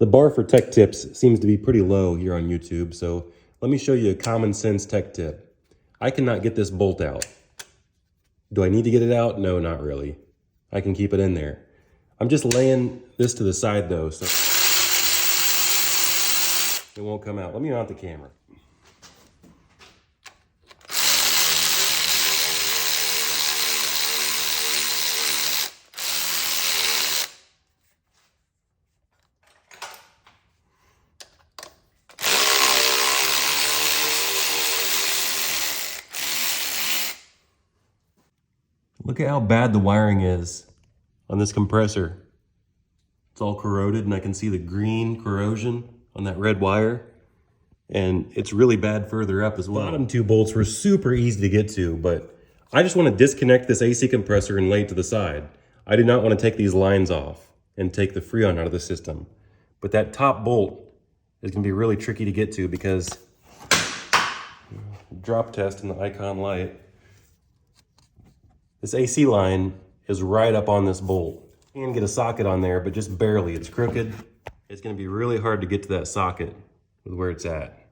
The bar for tech tips seems to be pretty low here on YouTube, so let me show you a common sense tech tip. I cannot get this bolt out. Do I need to get it out? No, not really. I can keep it in there. I'm just laying this to the side though, so it won't come out. Let me mount the camera. Look at how bad the wiring is on this compressor. It's all corroded and I can see the green corrosion on that red wire. And it's really bad further up as well. The bottom two bolts were super easy to get to, but I just want to disconnect this AC compressor and lay it to the side. I do not want to take these lines off and take the Freon out of the system. But that top bolt is going to be really tricky to get to because drop test in the icon light. This AC line is right up on this bolt. You can get a socket on there, but just barely. It's crooked. It's going to be really hard to get to that socket with where it's at,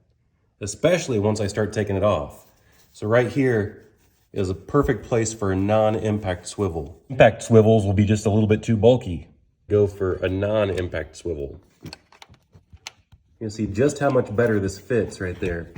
especially once I start taking it off. So right here is a perfect place for a non-impact swivel. Impact swivels will be just a little bit too bulky. Go for a non-impact swivel. You can see just how much better this fits right there.